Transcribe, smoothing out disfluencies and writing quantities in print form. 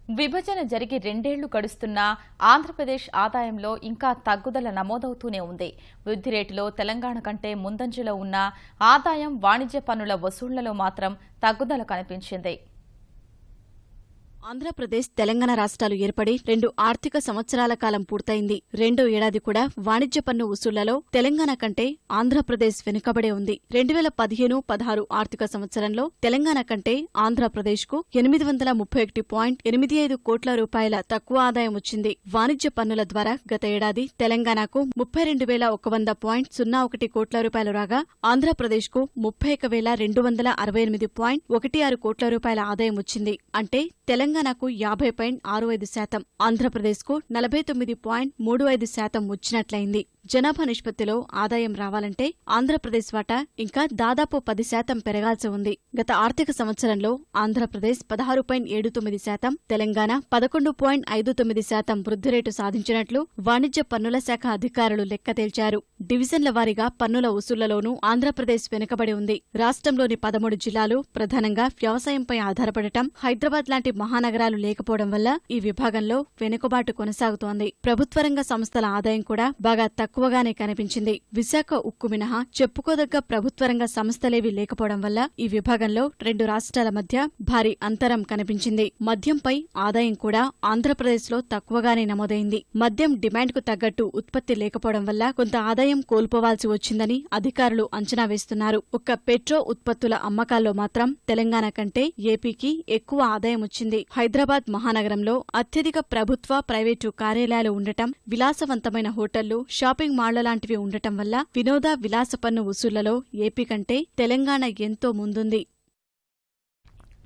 విభజన జరిగి 2 ఏళ్లు గడుస్తున్నా ఆంధ్రప్రదేశ్ ఆదాయంలో ఇంకా తగ్గుదల నమోదవుతూనే ఉంది. వృద్ధి రేటులో తెలంగాణ కంటే ముందంజలో ఉన్న ఆదాయం, వాణిజ్య పన్నుల వసూళ్లలో మాత్రం తగ్గుదల కనిపించింది. ఆంధ్రప్రదేశ్, తెలంగాణ రాష్ట్రాలు ఏర్పడి 2 ఆర్థిక సంవత్సరాల కాలం పూర్తయింది. రెండో ఏడాది కూడా వాణిజ్య పన్ను వసూళ్లలో తెలంగాణ కంటే ఆంధ్రప్రదేశ్ వెనుకబడే ఉంది. 2015-16 ఆర్థిక సంవత్సరంలో తెలంగాణ కంటే ఆంధ్రప్రదేశ్కు 831.85 కోట్ల రూపాయల తక్కువ ఆదాయం వచ్చింది. వాణిజ్య పన్నుల ద్వారా గత ఏడాది తెలంగాణకు 32,100.01 కోట్ల రూపాయలు రాగా ఆంధ్రప్రదేశ్కు 31,268.16 కోట్ల రూపాయల ఆదాయం వచ్చింది. అంటే తెలంగాణకు 50.65%, ఆంధ్రప్రదేశ్కు 49.35% వచ్చినట్లయింది. జనాభా నిష్పత్తిలో ఆదాయం రావాలంటే ఆంధ్రప్రదేశ్ వాటా ఇంకా దాదాపు 10% పెరగాల్సి ఉంది. గత ఆర్థిక సంవత్సరంలో ఆంధ్రప్రదేశ్ 16.79%, తెలంగాణ 11.59% వృద్ధి రేటు సాధించినట్లు వాణిజ్య పన్నుల శాఖ అధికారులు లెక్క తేల్చారు. డివిజన్ల వారీగా పన్నుల వసూళ్లలోనూ ఆంధ్రప్రదేశ్ వెనుకబడి ఉంది. రాష్ట్రంలోని 13 జిల్లాలు ప్రధానంగా వ్యవసాయంపై ఆధారపడటం, హైదరాబాద్ లాంటి మహానగరాలు లేకపోవడం వల్ల ఈ విభాగంలో వెనుకబాటు కొనసాగుతోంది. ప్రభుత్వ రంగ సంస్థల ఆదాయం కూడా బాగా తక్కువగానే కనిపించింది. విశాఖ ఉక్కు మినహా చెప్పుకోదగ్గ ప్రభుత్వ రంగ సంస్థలేవీ లేకపోవడం వల్ల ఈ విభాగంలో 2 రాష్ట్రాల మధ్య భారీ అంతరం కనిపించింది. మద్యంపై ఆదాయం కూడా ఆంధ్రప్రదేశ్లో తక్కువగానే నమోదైంది. మద్యం డిమాండ్కు తగ్గట్టు ఉత్పత్తి లేకపోవడం వల్ల కొంత ఆదాయం కోల్పోవాల్సి వచ్చిందని అధికారులు అంచనా వేస్తున్నారు. ఒక్క పెట్రో ఉత్పత్తుల అమ్మకాల్లో మాత్రం తెలంగాణ కంటే ఏపీకి ఎక్కువ ఆదాయం వచ్చింది. హైదరాబాద్ మహానగరంలో అత్యధిక ప్రభుత్వ, ప్రైవేటు కార్యాలయాలు ఉండటం, విలాసవంతమైన హోటళ్లు, షాపింగ్ మాళ్ల లాంటివి ఉండటం వల్ల వినోద, విలాస పన్ను వసూళ్లలో ఏపీ కంటే తెలంగాణ ఎంతో ముందుంది.